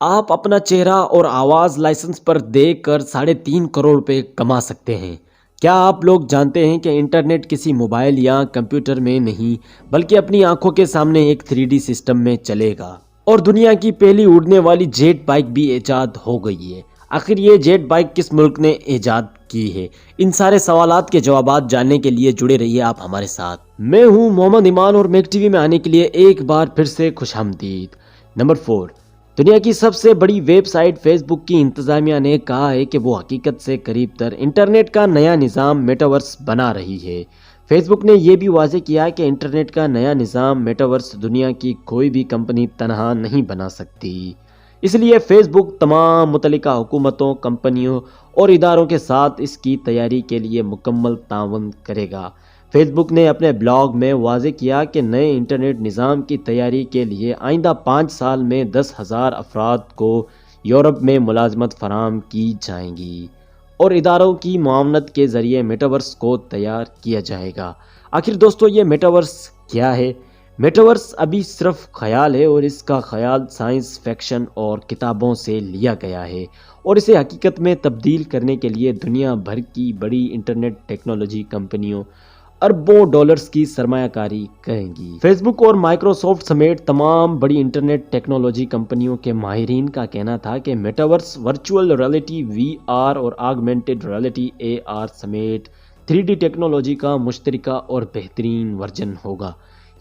آپ اپنا چہرہ اور آواز لائسنس پر دے کر 3.5 کروڑ روپے کما سکتے ہیں۔ کیا آپ لوگ جانتے ہیں کہ انٹرنیٹ کسی موبائل یا کمپیوٹر میں نہیں بلکہ اپنی آنکھوں کے سامنے ایک 3D سسٹم میں چلے گا؟ اور دنیا کی پہلی اڑنے والی جیٹ بائک بھی ایجاد ہو گئی ہے۔ آخر یہ جیٹ بائک کس ملک نے ایجاد کی ہے؟ ان سارے سوالات کے جوابات جاننے کے لیے جڑے رہیے آپ ہمارے ساتھ۔ میں ہوں محمد ایمان اور میک ٹی وی میں آنے کے لیے ایک بار پھر سے خوش آمدید۔ نمبر 4، دنیا کی سب سے بڑی ویب سائٹ فیس بک کی انتظامیہ نے کہا ہے کہ وہ حقیقت سے قریب تر انٹرنیٹ کا نیا نظام میٹاورس بنا رہی ہے۔ فیس بک نے یہ بھی واضح کیا کہ انٹرنیٹ کا نیا نظام میٹاورس دنیا کی کوئی بھی کمپنی تنہا نہیں بنا سکتی، اس لیے فیس بک تمام متعلقہ حکومتوں، کمپنیوں اور اداروں کے ساتھ اس کی تیاری کے لیے مکمل تعاون کرے گا۔ فیس بک نے اپنے بلاگ میں واضح کیا کہ نئے انٹرنیٹ نظام کی تیاری کے لیے آئندہ 5 سال میں 10,000 افراد کو یورپ میں ملازمت فراہم کی جائیں گی اور اداروں کی معاونت کے ذریعے میٹاورس کو تیار کیا جائے گا۔ آخر دوستو، یہ میٹاورس کیا ہے؟ میٹاورس ابھی صرف خیال ہے اور اس کا خیال سائنس فکشن اور کتابوں سے لیا گیا ہے، اور اسے حقیقت میں تبدیل کرنے کے لیے دنیا بھر کی بڑی انٹرنیٹ ٹیکنالوجی کمپنیوں اربوں ڈالرز کی سرمایہ کاری کریں گی۔ فیس بک اور مائکروسافٹ سمیت تمام بڑی انٹرنیٹ ٹیکنالوجی کمپنیوں کے ماہرین کا کہنا تھا کہ میٹاورس ورچوئل ریئلٹی VR اور آگمنٹڈ ریئلٹی AR سمیت 3D ٹیکنالوجی کا مشترکہ اور بہترین ورژن ہوگا۔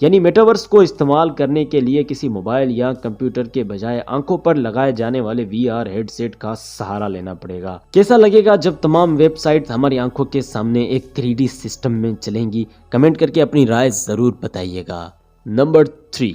یعنی میٹاورس کو استعمال کرنے کے لیے کسی موبائل یا کمپیوٹر کے بجائے آنکھوں پر لگائے جانے والے VR ہیڈ سیٹ کا سہارا لینا پڑے گا۔ کیسا لگے گا جب تمام ویب سائٹ ہماری آنکھوں کے سامنے ایک 3D سسٹم میں چلیں گی؟ کمنٹ کر کے اپنی رائے ضرور بتائیے گا۔ نمبر 3،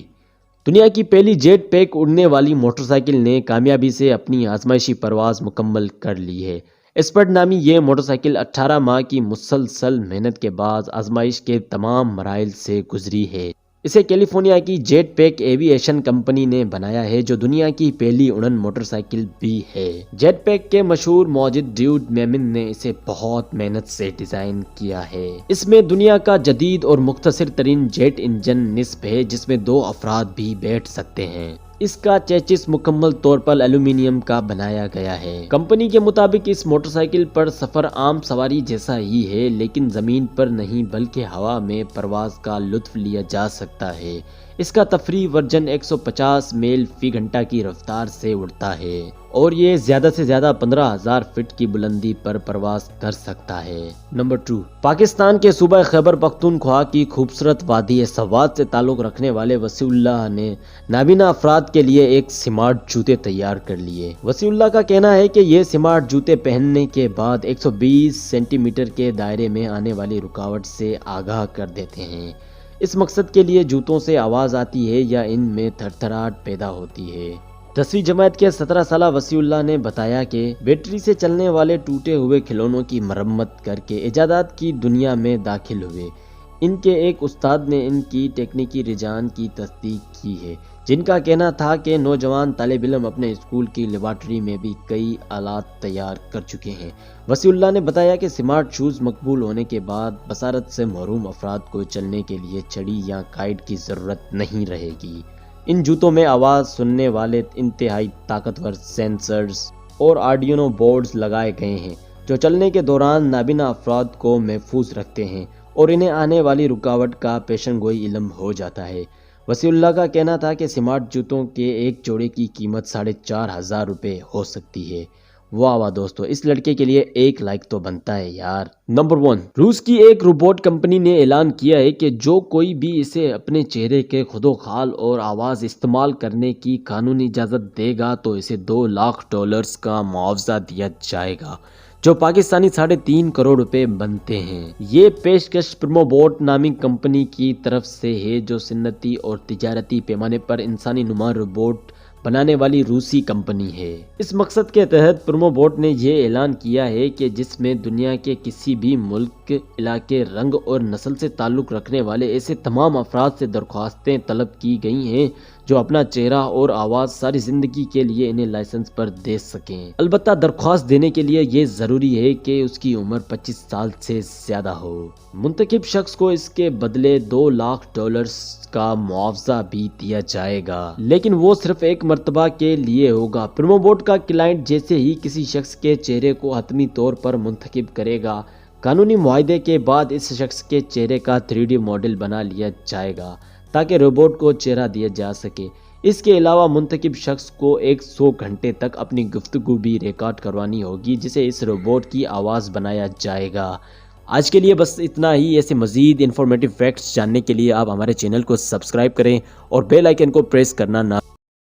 دنیا کی پہلی جیٹ پیک اڑنے والی موٹر سائیکل نے کامیابی سے اپنی آزمائشی پرواز مکمل کر لی ہے۔ اسپرٹ نامی یہ موٹر سائیکل 18 ماہ کی مسلسل محنت کے بعد آزمائش کے تمام مراحل سے گزری ہے۔ اسے کیلیفورنیا کی جیٹ پیک ایوی ایشن کمپنی نے بنایا ہے، جو دنیا کی پہلی اڑن موٹر سائیکل بھی ہے۔ جیٹ پیک کے مشہور موجد ڈیوڈ میمن نے اسے بہت محنت سے ڈیزائن کیا ہے۔ اس میں دنیا کا جدید اور مختصر ترین جیٹ انجن نصب ہے، جس میں 2 افراد بھی بیٹھ سکتے ہیں۔ اس کا چیسس مکمل طور پر ایلومینیم کا بنایا گیا ہے۔ کمپنی کے مطابق اس موٹر سائیکل پر سفر عام سواری جیسا ہی ہے، لیکن زمین پر نہیں بلکہ ہوا میں پرواز کا لطف لیا جا سکتا ہے۔ اس کا تفریحی ورژن 150 میل فی گھنٹہ کی رفتار سے اڑتا ہے اور یہ زیادہ سے زیادہ 15,000 فٹ کی بلندی پر پرواز کر سکتا ہے۔ نمبر 2، پاکستان کے صوبہ خیبر پختونخوا کی خوبصورت وادی سوات سے تعلق رکھنے والے وسیع اللہ نے نابینا افراد کے لیے ایک سمارٹ جوتے تیار کر لیے۔ وسیع اللہ کا کہنا ہے کہ یہ سمارٹ جوتے پہننے کے بعد 120 سینٹی میٹر کے دائرے میں آنے والی رکاوٹ سے آگاہ کر دیتے ہیں۔ اس مقصد کے لیے جوتوں سے آواز آتی ہے یا ان میں تھرتھراہٹ پیدا ہوتی ہے۔ 10ویں جماعت کے 17 سالہ وسیع اللہ نے بتایا کہ بیٹری سے چلنے والے ٹوٹے ہوئے کھلونوں کی مرمت کر کے ایجادات کی دنیا میں داخل ہوئے۔ ان کے ایک استاد نے ان کی تکنیکی رجحان کی تصدیق کی ہے، جن کا کہنا تھا کہ نوجوان طالب علم اپنے اسکول کی لیبارٹری میں بھی کئی آلات تیار کر چکے ہیں۔ وسیع اللہ نے بتایا کہ سمارٹ شوز مقبول ہونے کے بعد بصارت سے محروم افراد کو چلنے کے لیے چھڑی یا گائیڈ کی ضرورت نہیں رہے گی۔ ان جوتوں میں آواز سننے والے انتہائی طاقتور سینسرز اور آرڈینو بورڈز لگائے گئے ہیں، جو چلنے کے دوران نابینا افراد کو محفوظ رکھتے ہیں اور انہیں آنے والی رکاوٹ کا پیشن گوئی علم ہو جاتا ہے۔ وسیع اللہ کا کہنا تھا کہ سمارٹ جوتوں کے ایک جوڑے کی قیمت 4,500 روپے ہو سکتی ہے۔ واہ واہ دوستو، اس لڑکے کے لیے ایک لائک تو بنتا ہے یار۔ نمبر 1، روس کی ایک روبوٹ کمپنی نے اعلان کیا ہے کہ جو کوئی بھی اسے اپنے چہرے کے خدوخال اور آواز استعمال کرنے کی قانونی اجازت دے گا تو اسے $2,00,000 کا معاوضہ دیا جائے گا، جو پاکستانی 3.5 کروڑ روپے بنتے ہیں۔ یہ پیشکش پروموبوٹ نامی کمپنی کی طرف سے ہے، جو صنعتی اور تجارتی پیمانے پر انسانی نما روبوٹ بنانے والی روسی کمپنی ہے۔ اس مقصد کے تحت پروموبوٹ نے یہ اعلان کیا ہے کہ جس میں دنیا کے کسی بھی ملک، علاقے، رنگ اور نسل سے تعلق رکھنے والے ایسے تمام افراد سے درخواستیں طلب کی گئی ہیں جو اپنا چہرہ اور آواز ساری زندگی کے لیے انہیں لائسنس پر دے سکیں۔ البتہ درخواست دینے کے لیے یہ ضروری ہے کہ اس کی عمر 25 سال سے زیادہ ہو۔ منتخب شخص کو اس کے بدلے $2 لاکھ کا معاوضہ بھی دیا جائے گا، لیکن وہ صرف ایک مرتبہ کے لیے ہوگا۔ پرومو بورڈ کا کلائنٹ جیسے ہی کسی شخص کے چہرے کو حتمی طور پر منتخب کرے گا، قانونی معاہدے کے بعد اس شخص کے چہرے کا 3D ماڈل بنا لیا جائے گا تاکہ روبوٹ کو چہرہ دیا جا سکے۔ اس کے علاوہ منتخب شخص کو 100 گھنٹے تک اپنی گفتگو بھی ریکارڈ کروانی ہوگی جسے اس روبوٹ کی آواز بنایا جائے گا۔ آج کے لیے بس اتنا ہی۔ ایسے مزید انفارمیٹیو فیکٹس جاننے کے لیے آپ ہمارے چینل کو سبسکرائب کریں اور بیل آئیکن کو پریس کرنا نہ